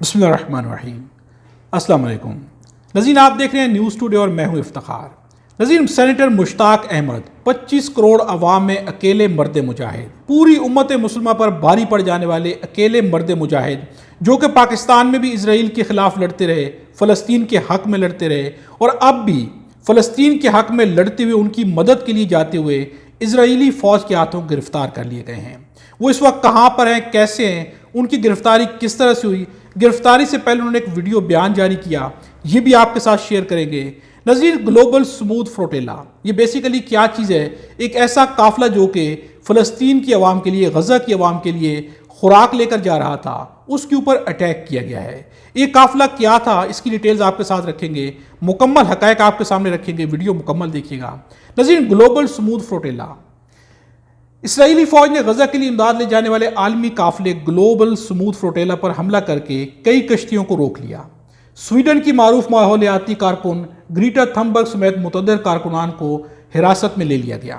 بسم اللہ الرحمن الرحیم۔ السلام علیکم ناظرین، آپ دیکھ رہے ہیں نیوز ٹوڈے اور میں ہوں افتخار۔ ناظرین، سینیٹر مشتاق احمد 25 کروڑ عوام میں اکیلے مرد مجاہد، پوری امت مسلمہ پر بھاری پڑ جانے والے اکیلے مرد مجاہد جو کہ پاکستان میں بھی اسرائیل کے خلاف لڑتے رہے، فلسطین کے حق میں لڑتے رہے اور اب بھی فلسطین کے حق میں لڑتے ہوئے ان کی مدد کے لیے جاتے ہوئے اسرائیلی فوج کے ہاتھوں گرفتار کر لیے گئے ہیں۔ وہ اس وقت کہاں پر ہیں، کیسے ہیں، ان کی گرفتاری کس طرح سے ہوئی، گرفتاری سے پہلے انہوں نے ایک ویڈیو بیان جاری کیا، یہ بھی آپ کے ساتھ شیئر کریں گے۔ نظیر، گلوبل سموتھ فلوٹیلا یہ بیسیکلی کیا چیز ہے؟ ایک ایسا قافلہ جو کہ فلسطین کی عوام کے لیے، غزہ کی عوام کے لیے خوراک لے کر جا رہا تھا، اس کے اوپر اٹیک کیا گیا ہے۔ یہ قافلہ کیا تھا، اس کی ڈیٹیلز آپ کے ساتھ رکھیں گے، مکمل حقائق آپ کے سامنے رکھیں گے، ویڈیو مکمل دیکھیے گا۔ نظیر، گلوبل سموتھ فلوٹیلا، اسرائیلی فوج نے غزہ کے لیے امداد لے جانے والے عالمی قافلے گلوبل سموتھ فلوٹیلا پر حملہ کر کے کئی کشتیوں کو روک لیا۔ سویڈن کی معروف ماحولیاتی کارکن گریٹا تھمبرگ سمیت متعدد کارکنان کو حراست میں لے لیا گیا۔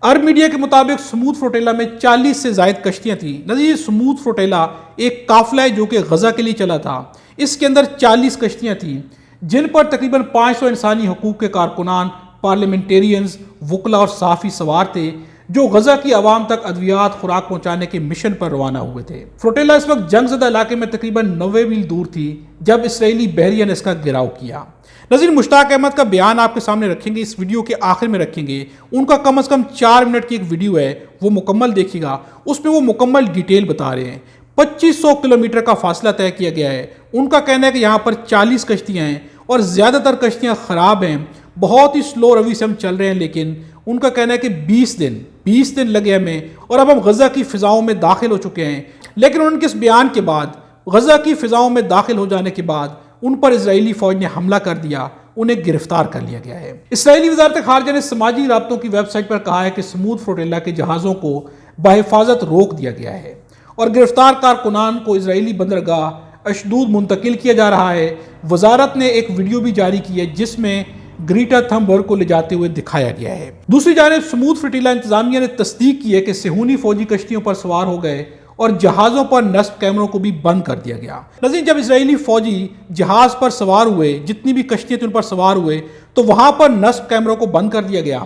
عرب میڈیا کے مطابق سموتھ فلوٹیلا میں 40 سے زائد کشتیاں تھیں۔ نظیر، سموتھ فلوٹیلا ایک قافلہ ہے جو کہ غزہ کے لیے چلا تھا۔ اس کے اندر 40 کشتیاں تھیں جن پر تقریباً 500 انسانی حقوق کے کارکنان، پارلیمنٹیرینز، وکلا اور صحافی سوار تھے جو غزہ کی عوام تک ادویات خوراک پہنچانے کے مشن پر روانہ ہوئے تھے۔ فلوٹیلا اس وقت جنگ زدہ علاقے میں تقریباً 90 میل دور تھی جب اسرائیلی بحریہ نے اس کا گھیراؤ کیا۔ نظیر، مشتاق احمد کا بیان آپ کے سامنے رکھیں گے، اس ویڈیو کے آخر میں رکھیں گے۔ ان کا کم از کم 4 منٹ کی ایک ویڈیو ہے، وہ مکمل دیکھیے گا، اس میں وہ مکمل ڈیٹیل بتا رہے ہیں۔ 2500 کلومیٹر کا فاصلہ طے کیا گیا ہے۔ ان کا کہنا ہے کہ یہاں پر 40 کشتیاں ہیں اور زیادہ تر کشتیاں خراب ہیں، بہت ہی سلو روی سے ہم چل رہے ہیں، لیکن ان کا کہنا ہے کہ 20 دن لگے ہمیں اور اب ہم غزہ کی فضاؤں میں داخل ہو چکے ہیں۔ لیکن ان کے اس بیان کے بعد، غزہ کی فضاؤں میں داخل ہو جانے کے بعد، ان پر اسرائیلی فوج نے حملہ کر دیا، انہیں گرفتار کر لیا گیا ہے۔ اسرائیلی وزارت خارجہ نے سماجی رابطوں کی ویب سائٹ پر کہا ہے کہ سموتھ فلوٹیلا کے جہازوں کو بحفاظت روک دیا گیا ہے اور گرفتار کارکنان کو اسرائیلی بندرگاہ اشدود منتقل کیا جا رہا ہے۔ وزارت نے ایک ویڈیو بھی جاری کی ہے جس میں گریٹا تھمبرگ کو لے جاتے ہوئے دکھایا گیا ہے۔ دوسری جانب سموتھ فلوٹیلا انتظامیہ نے تصدیق کی ہے کہ صہیونی فوجی کشتیوں پر سوار ہو گئے اور جہازوں پر نصب کیمروں کو بھی بند کر دیا گیا۔ نظیر، جب اسرائیلی فوجی جہاز پر سوار ہوئے، جتنی بھی کشتیاں تھیں ان پر سوار ہوئے، تو وہاں پر نصب کیمروں کو بند کر دیا گیا۔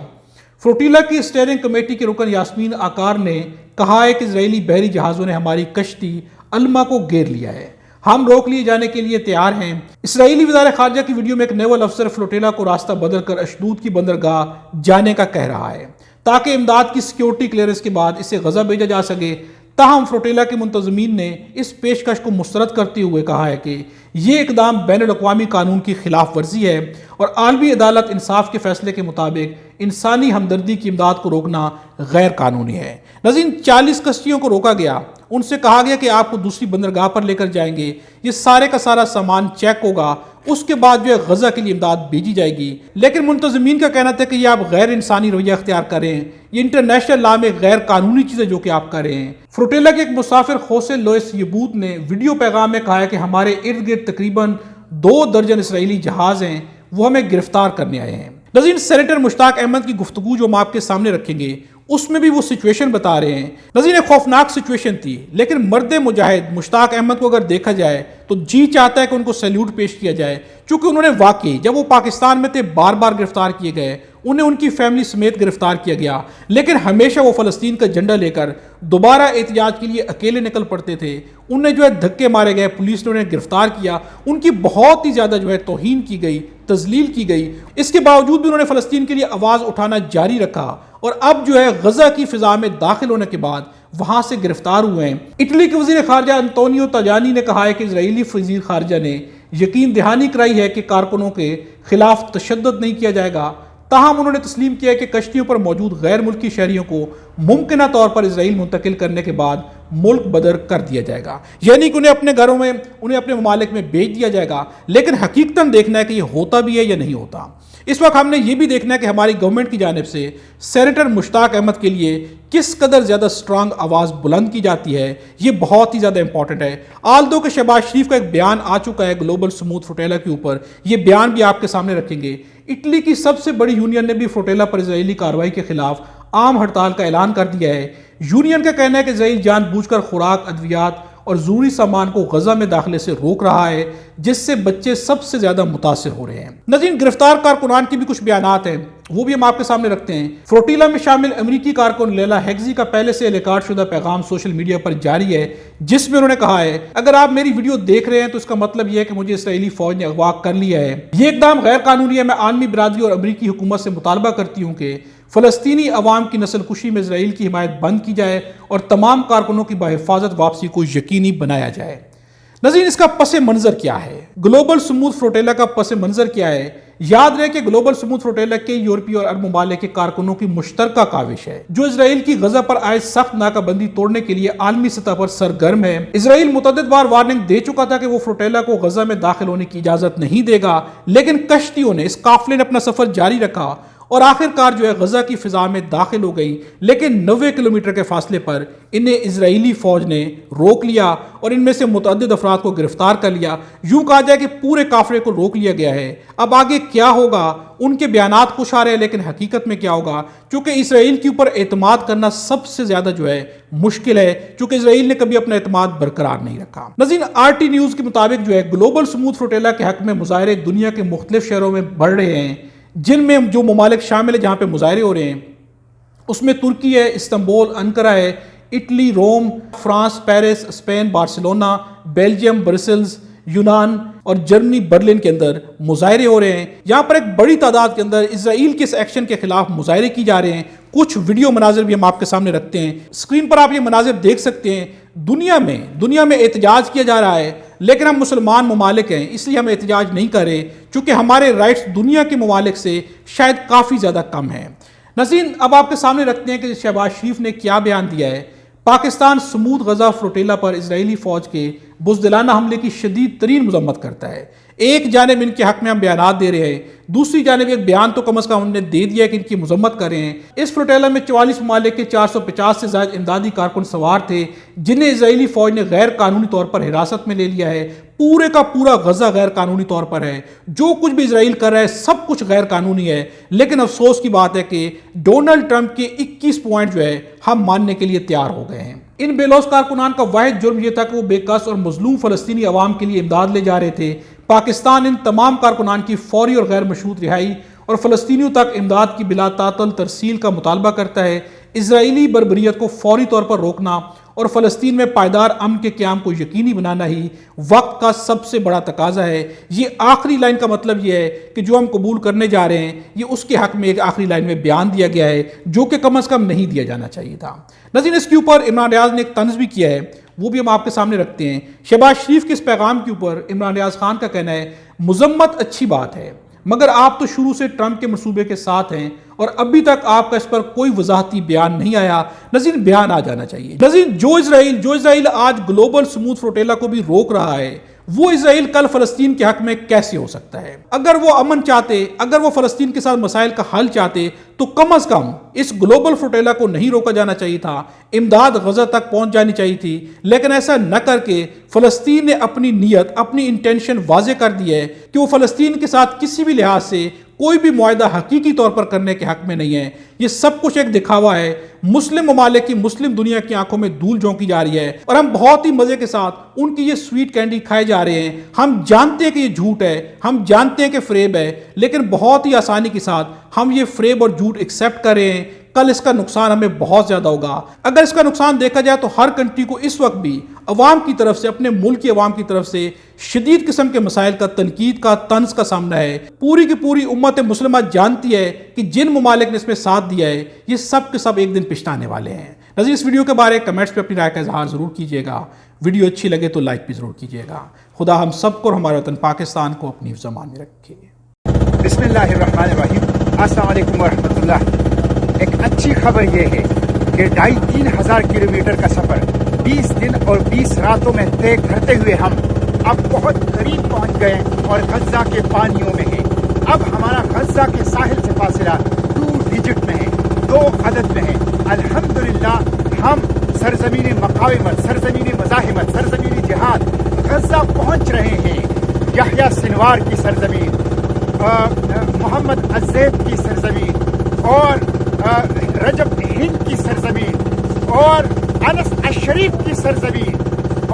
فلوٹیلا کی اسٹیئرنگ کمیٹی کے رکن یاسمین آکار نے کہا ہے کہ اسرائیلی بحری جہازوں نے ہماری کشتی الما کو گھیر لیا ہے، ہم روک لیے جانے کے لیے تیار ہیں۔ اسرائیلی وزارت خارجہ کی ویڈیو میں ایک نیول افسر فلوٹیلا کو راستہ بدل کر اشدود کی بندرگاہ جانے کا کہہ رہا ہے تاکہ امداد کی سیکیورٹی کلیئرنس کے بعد اسے غزہ بھیجا جا سکے۔ تاہم فلوٹیلا کے منتظمین نے اس پیشکش کو مسترد کرتے ہوئے کہا ہے کہ یہ اقدام بین الاقوامی قانون کی خلاف ورزی ہے اور عالمی عدالت انصاف کے فیصلے کے مطابق انسانی ہمدردی کی امداد کو روکنا غیر قانونی ہے۔ ناظرین، 40 کشتیوں کو روکا گیا، ان سے کہا گیا کہ آپ کو دوسری بندرگاہ پر لے کر جائیں گے، یہ سارے کا سارا سامان چیک ہوگا، اس کے بعد جو ہے غزہ کے لیے امداد بھیجی جائے گی۔ لیکن منتظمین کا کہنا تھا کہ یہ آپ غیر انسانی رویہ اختیار کر رہے ہیں، یہ انٹرنیشنل لا میں غیر قانونی چیزیں جو کہ آپ کر رہے ہیں۔ فلوٹیلا کے ایک مسافر خوسے لوئس یبوت نے ویڈیو پیغام میں کہا ہے کہ ہمارے ارد گرد تقریباً 2 درجن اسرائیلی جہاز ہیں، وہ ہمیں گرفتار کرنے آئے ہیں۔ ناظرین، سینیٹر مشتاق احمد کی گفتگو جو ہم آپ کے سامنے رکھیں گے، اس میں بھی وہ سچویشن بتا رہے ہیں۔ ناظرین، ایک خوفناک سچویشن تھی، لیکن مرد مجاہد مشتاق احمد کو اگر دیکھا جائے تو جی چاہتا ہے کہ ان کو سیلیوٹ پیش کیا جائے، چونکہ انہوں نے واقعی جب وہ پاکستان میں تھے بار بار گرفتار کیے گئے، انہیں ان کی فیملی سمیت گرفتار کیا گیا، لیکن ہمیشہ وہ فلسطین کا جھنڈا لے کر دوبارہ احتجاج کے لیے اکیلے نکل پڑتے تھے۔ انہیں جو ہے دھکے مارے گئے، پولیس نے انہیں گرفتار کیا، ان کی بہت ہی زیادہ جو ہے توہین کی گئی، تذلیل کی گئی۔ اس کے باوجود بھی انہوں نے فلسطین کے لیے آواز اٹھانا جاری رکھا اور اب جو ہے غزہ کی فضا میں داخل ہونے کے بعد وہاں سے گرفتار ہوئے ہیں۔ اٹلی کے وزیر خارجہ انطونیو تاجانی نے کہا ہے کہ اسرائیلی وزیر خارجہ نے یقین دہانی کرائی ہے کہ کارکنوں کے خلاف تشدد نہیں کیا جائے گا، تاہم انہوں نے تسلیم کیا ہے کہ کشتیوں پر موجود غیر ملکی شہریوں کو ممکنہ طور پر اسرائیل منتقل کرنے کے بعد ملک بدر کر دیا جائے گا، یعنی کہ انہیں اپنے گھروں میں، انہیں اپنے ممالک میں بھیج دیا جائے گا۔ لیکن حقیقتاً دیکھنا ہے کہ یہ ہوتا بھی ہے یا نہیں ہوتا۔ اس وقت ہم نے یہ بھی دیکھنا ہے کہ ہماری گورنمنٹ کی جانب سے سینیٹر مشتاق احمد کے لیے کس قدر زیادہ سٹرانگ آواز بلند کی جاتی ہے، یہ بہت ہی زیادہ امپورٹنٹ ہے۔ آلدو کہ شہباز شریف کا ایک بیان آ چکا ہے گلوبل سموتھ فلوٹیلا کے اوپر، یہ بیان بھی آپ کے سامنے رکھیں گے۔ اٹلی کی سب سے بڑی یونین نے بھی فلوٹیلا پر اسرائیلی کارروائی کے خلاف عام ہڑتال کا اعلان کر دیا ہے۔ یونین کا کہنا ہے کہ اسرائیل جان بوجھ کر خوراک، ادویات اور ضروری سامان کو غزہ میں داخلے سے روک رہا ہے، جس سے بچے سب سے زیادہ متاثر ہو رہے ہیں۔ ناظرین، گرفتار کارکنان کی بھی کچھ بیانات ہیں، وہ بھی ہم آپ کے سامنے رکھتے ہیں۔ فلوٹیلا میں شامل امریکی کارکن لیلا ہیگزی کا پہلے سے ریکارڈ شدہ پیغام سوشل میڈیا پر جاری ہے، جس میں انہوں نے کہا ہے، اگر آپ میری ویڈیو دیکھ رہے ہیں تو اس کا مطلب یہ ہے کہ مجھے اسرائیلی فوج نے اغوا کر لیا ہے۔ یہ اقدام غیر قانونی ہے۔ میں عالمی برادری اور امریکی حکومت سے مطالبہ کرتی ہوں کہ فلسطینی عوام کی نسل کشی میں اسرائیل کی حمایت بند کی جائے اور تمام کارکنوں کی بحفاظت واپسی کو یقینی بنایا جائے۔ ناظرین، اس کا پس منظر کیا ہے؟ گلوبل سموتھ فلوٹیلا کا پس منظر کیا ہے؟ یاد رہے کہ گلوبل سموتھ فلوٹیلا کے یورپی اور عرب ممالک کے کارکنوں کی مشترکہ کاوش ہے، جو اسرائیل کی غزہ پر عائد سخت ناکہ بندی توڑنے کے لیے عالمی سطح پر سرگرم ہے۔ اسرائیل متعدد بار وارننگ دے چکا تھا کہ وہ فلوٹیلا کو غزہ میں داخل ہونے کی اجازت نہیں دے گا، لیکن کشتیوں نے، اس قافلے نے اپنا سفر جاری رکھا اور آخر کار غزہ کی فضا میں داخل ہو گئی، لیکن 90 کلومیٹر کے فاصلے پر انہیں اسرائیلی فوج نے روک لیا اور ان میں سے متعدد افراد کو گرفتار کر لیا۔ یوں کہا جائے کہ پورے قافلے کو روک لیا گیا ہے۔ اب آگے کیا ہوگا؟ ان کے بیانات خوش آ رہے ہیں، لیکن حقیقت میں کیا ہوگا؟ چونکہ اسرائیل کے اوپر اعتماد کرنا سب سے زیادہ مشکل ہے، چونکہ اسرائیل نے کبھی اپنا اعتماد برقرار نہیں رکھا۔ ناظرین، RT نیوز کے مطابق گلوبل سموتھ فلوٹیلا کے حق میں مظاہرے دنیا کے مختلف شہروں میں بڑھ رہے ہیں، جن میں جو ممالک شامل ہیں جہاں پہ مظاہرے ہو رہے ہیں اس میں ترکی ہے، استنبول، انقرہ ہے، Italy, Rome, France, Paris, Spain, Barcelona, Belgium, Brussels, یونان اور جرمنی برلن کے اندر مظاہرے ہو رہے ہیں۔ یہاں پر ایک بڑی تعداد کے اندر اسرائیل کے اس ایکشن کے خلاف مظاہرے کی جا رہے ہیں۔ کچھ ویڈیو مناظر بھی ہم آپ کے سامنے رکھتے ہیں، اسکرین پر آپ یہ مناظر دیکھ سکتے ہیں۔ دنیا میں احتجاج کیا جا رہا ہے، لیکن ہم مسلمان ممالک ہیں، اس لیے ہم احتجاج نہیں کر رہے، چونکہ ہمارے رائٹس دنیا کے ممالک سے شاید کافی زیادہ کم ہیں۔ ناظرین، اب آپ کے سامنے رکھتے ہیں کہ شہباز شریف نے کیا بیان دیا ہے۔ پاکستان سموتھ غزہ فلوٹیلا پر اسرائیلی فوج کے بزدلانہ حملے کی شدید ترین مذمت کرتا ہے۔ ایک جانب ان کے حق میں ہم بیانات دے رہے ہیں، دوسری جانب ایک بیان تو کم از کم ہم نے دے دیا کہ ان کی مذمت کر رہے ہیں۔ اس فلوٹیلا میں 44 ممالک کے 450 سے زائد امدادی کارکن سوار تھے، جنہیں اسرائیلی فوج نے غیر قانونی طور پر حراست میں لے لیا ہے۔ پورے کا پورا غزہ غیر قانونی طور پر ہے۔ جو کچھ بھی اسرائیل کر رہا ہے سب کچھ غیر قانونی ہے، لیکن افسوس کی بات ہے کہ ڈونلڈ ٹرمپ کے 21 پوائنٹ ہم ماننے کے لیے تیار ہو گئے ہیں۔ ان بے لوث کارکنان کا واحد جرم یہ تھا کہ وہ بے کس اور مظلوم فلسطینی عوام کے لیے امداد لے جا رہے تھے۔ پاکستان ان تمام کارکنان کی فوری اور غیر مشروط رہائی اور فلسطینیوں تک امداد کی بلا تعطل ترسیل کا مطالبہ کرتا ہے۔ اسرائیلی بربریت کو فوری طور پر روکنا اور فلسطین میں پائیدار امن کے قیام کو یقینی بنانا ہی وقت کا سب سے بڑا تقاضا ہے۔ یہ آخری لائن کا مطلب یہ ہے کہ جو ہم قبول کرنے جا رہے ہیں یہ اس کے حق میں ایک آخری لائن میں بیان دیا گیا ہے، جو کہ کم از کم نہیں دیا جانا چاہیے تھا۔ ناظرین، اس کے اوپر عمران ریاض نے ایک طنز بھی کیا ہے، وہ بھی ہم آپ کے سامنے رکھتے ہیں۔ شہباز شریف کے اس پیغام کے اوپر عمران ریاض خان کا کہنا ہے، مذمت اچھی بات ہے، مگر آپ تو شروع سے ٹرمپ کے منصوبے کے ساتھ ہیں اور ابھی تک آپ کا اس پر کوئی وضاحتی بیان نہیں آیا۔ ناظرین، بیان آ جانا چاہیے۔ ناظرین، جو اسرائیل آج گلوبل سموتھ فلوٹیلا کو بھی روک رہا ہے، وہ اسرائیل کل فلسطین کے حق میں کیسے ہو سکتا ہے؟ اگر وہ امن چاہتے، اگر وہ فلسطین کے ساتھ مسائل کا حل چاہتے تو کم از کم اس گلوبل فلوٹیلا کو نہیں روکا جانا چاہیے تھا، امداد غزہ تک پہنچ جانی چاہیے تھی، لیکن ایسا نہ کر کے فلسطین نے اپنی نیت، اپنی انٹینشن واضح کر دی ہے کہ وہ فلسطین کے ساتھ کسی بھی لحاظ سے کوئی بھی معاہدہ حقیقی طور پر کرنے کے حق میں نہیں ہے۔ یہ سب کچھ ایک دکھاوا ہے۔ مسلم ممالک کی، مسلم دنیا کی آنکھوں میں دھول جھونکی جا رہی ہے اور ہم بہت ہی مزے کے ساتھ ان کی یہ سویٹ کینڈی کھائے جا رہے ہیں۔ ہم جانتے ہیں کہ یہ جھوٹ ہے، ہم جانتے ہیں کہ فریب ہے، لیکن بہت ہی آسانی کے ساتھ ہم یہ فریب اور جھوٹ ایکسیپٹ کر رہے ہیں۔ کل اس کا نقصان ہمیں بہت زیادہ ہوگا۔ اگر اس کا نقصان دیکھا جائے تو ہر کنٹری کو اس وقت بھی عوام کی طرف سے، اپنے ملک کی عوام کی طرف سے شدید قسم کے مسائل کا، تنقید کا، طنز کا سامنا ہے۔ پوری کی پوری امت مسلمہ جانتی ہے کہ جن ممالک نے اس میں ساتھ دیا ہے یہ سب کے سب ایک دن پچھتانے والے ہیں۔ ناظرین، اس ویڈیو کے بارے کمنٹس پہ اپنی رائے کا اظہار ضرور کیجیے گا۔ ویڈیو اچھی لگے تو لائک بھی ضرور کیجیے گا۔ خدا ہم سب کو اور ہمارے وطن پاکستان کو اپنی زمان میں رکھے۔ بسم اللہ الرحمن الرحیم۔ السلام علیکم ورحمۃ اللہ۔ ایک اچھی خبر یہ ہے کہ 2500 ہزار کلومیٹر کا سفر 20 دن اور 20 راتوں میں طے کرتے ہوئے ہم اب بہت قریب پہنچ گئے اور غزہ کے پانیوں میں ہیں۔ اب ہمارا غزہ کے ساحل سے فاصلہ 2 ڈیجٹ میں ہے، 2 عدد میں ہے۔ الحمدللہ ہم سرزمین مقاومت، سرزمین مزاحمت، سرزمین جہاد غزہ پہنچ رہے ہیں۔ یحییٰ سنوار کی سرزمین، محمد الزیب کی سرزمین اور رجب ہند کی سرزمین اور انس الشریف کی سرزمین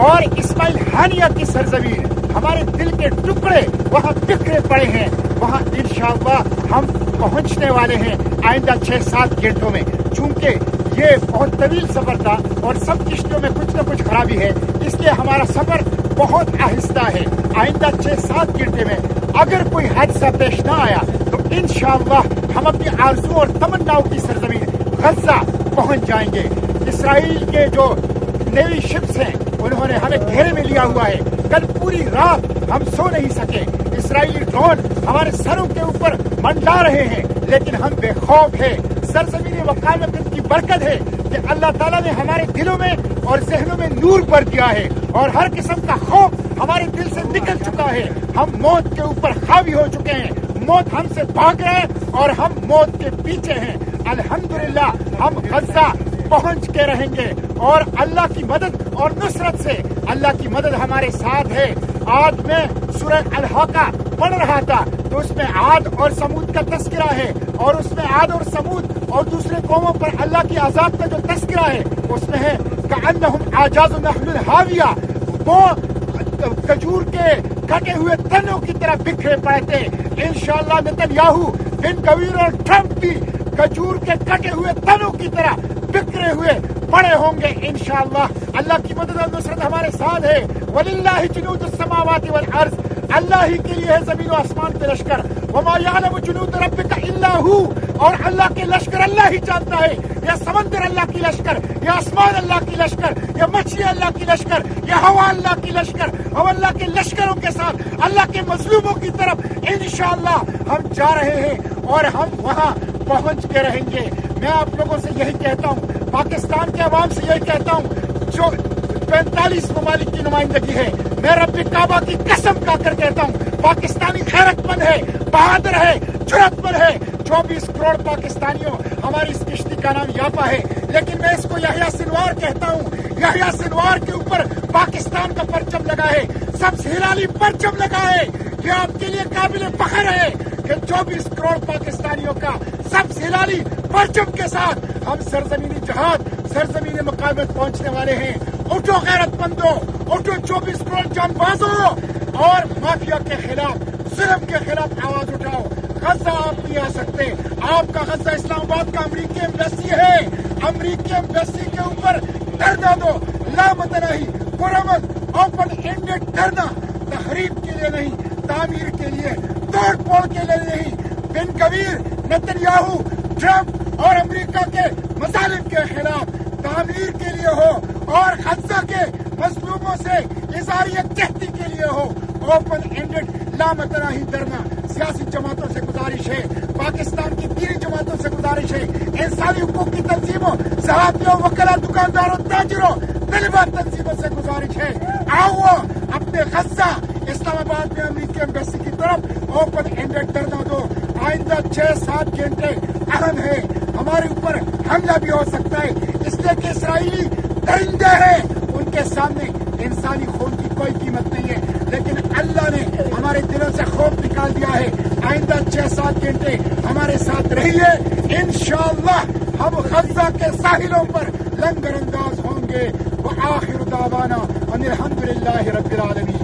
اور اسماعیل ہانیہ کی سرزمین، ہمارے دل کے ٹکڑے وہاں بکھرے پڑے ہیں، وہاں انشاءاللہ ہم پہنچنے والے ہیں آئندہ 6-7 گھنٹوں میں۔ چونکہ یہ بہت طویل سفر تھا اور سب کشتیوں میں کچھ نہ کچھ خرابی ہے، اس لیے ہمارا سفر بہت آہستہ ہے۔ آئندہ 6-7 گھنٹے میں اگر کوئی حادثہ پیش نہ آیا تو انشاءاللہ ہم اپنی آرزو اور تمناؤں کی سرزمین غزہ پہنچ جائیں گے۔ اسرائیل کے جو نیوی شپس ہیں انہوں نے ہمیں گھیرے میں لیا ہوا ہے، کل پوری رات ہم سو نہیں سکے، اسرائیلی ڈرون ہمارے سروں کے اوپر منڈلا رہے ہیں، لیکن ہم بے خوف ہیں۔ سرزمین وقامت کی برکت ہے کہ اللہ تعالیٰ نے ہمارے دلوں میں اور ذہنوں میں نور بھر دیا ہے اور ہر قسم کا خوف ہمارے دل سے نکل چکا ہے۔ ہم موت کے اوپر حاوی ہو چکے ہیں، موت ہم سے بھاگ رہا ہے اور ہم موت کے پیچھے ہیں۔ الحمدللہ ہم غزہ پہنچ کے رہیں گے اور اللہ کی مدد اور نصرت سے اللہ کی مدد ہمارے ساتھ ہے۔ آج میں سورہ الحاقہ پڑھ رہا تھا تو اس میں عاد اور سمود کا تذکرہ ہے، اور اس میں عاد اور سمود اور دوسرے قوموں پر اللہ کی عذاب کا جو تذکرہ ہے اس میں ہے کأنہم اعجاز نخل حاویہ، وہ کھجور کے کٹے ہوئے تنوں کی طرح بکھرے پڑے تھے۔ انشاءاللہ نتن یاہو، بن گویر اور ٹرمپ بھی کھجور کے کٹے ہوئے تنوں کی طرح بکھرے ہوئے پڑے ہوں گے انشاءاللہ۔ اللہ کی مدد اور نصرت ہمارے ساتھ ہے۔ وَلِلَّهِ جُنُودُ السَّمَاوَاتِ وَالْأَرْضِ، اللہ ہی کے لیے ہے زمین و آسمان کے لشکر۔ وَمَا يَعْلَمُ جُنُودَ رَبِّكَ إِلَّا هُوَ، اور اللہ کے لشکر اللہ ہی جانتا ہے۔ یا سمندر اللہ کی لشکر، یا آسمان اللہ کی لشکر، یا مچھلی اللہ کی لشکر، یا ہوا اللہ کی لشکر، ہم اللہ کے لشکروں کے ساتھ اللہ کے مظلوموں کی طرف انشاءاللہ ہم جا رہے ہیں اور ہم وہاں پہنچ کے رہیں گے۔ میں آپ لوگوں سے یہی کہتا ہوں، پاکستان کے عوام سے یہی کہتا ہوں جو 45 ممالک کی نمائندگی ہے، میں رب کعبہ کی قسم کھا کر کہتا ہوں پاکستانی غیرت مند ہے، بہادر ہے، جرأت مند ہے۔ 24 کروڑ پاکستانیوں ہماری اس کشتی کا نام یاپا ہے، لیکن میں اس کو یحییٰ سنوار کہتا ہوں۔ یحییٰ سنوار کے اوپر پاکستان کا پرچم لگا ہے، سبز ہلالی پرچم لگا ہے۔ یہ آپ کے لیے قابل فخر ہے کہ 24 کروڑ پاکستانیوں کا سبز ہلالی پرچم کے ساتھ ہم سرزمینی جہاد، سرزمین مقاومت پہنچنے والے ہیں۔ اٹھو غیرت مندو، اٹھو 24 کروڑ جان بازو، اور مافیا کے خلاف، ظلم کے خلاف آواز اٹھاؤ۔ غزہ آپ نہیں آ سکتے، آپ کا غزہ اسلام آباد کا امریکی ایمبیسی ہے۔ امریکی ایمبیسی کے اوپر دھرنا دو، لامتناہی، پرامن، اوپن اینڈڈ دھرنا، تحریک کے لیے نہیں، تعمیر کے لیے، توڑ پھوڑ کے لیے نہیں۔ بن گویر، نتن یاہو، ٹرمپ اور امریکہ کے مظالم کے خلاف تعمیر کے لیے ہو، اور غزہ کے مظلوموں سے اظہار یکجہتی کے لیے ہو۔ اوپن اینڈڈ لامتناہی دھرنا۔ سیاسی جماعتوں سے گزارش ہے، پاکستان کی دینی جماعتوں سے گزارش ہے، انسانی حقوق کی تنظیموں، صحافیوں، وکلاء، دکانداروں، تاجروں، طلباء تنظیموں سے گزارش ہے، آؤ اپنے غزہ اسلام آباد میں امریکی ایمبیسی کی طرف اوپن اینڈڈ دھرنا دو۔ آئندہ 6-7 گھنٹے اہم ہے، ہمارے اوپر حملہ بھی ہو سکتا ہے، اس لیے کہ اسرائیلی درندے ہیں، ان کے سامنے انسانی خون کی کوئی قیمت نہیں ہے، لیکن اللہ نے ہمارے دلوں سے خوف نکال دیا ہے۔ آئندہ 6-7 گھنٹے ہمارے ساتھ رہیے، انشاءاللہ ہم غزہ کے ساحلوں پر لنگر انداز ہوں گے۔ وآخر دعوانا ان الحمدللہ رب العالمین۔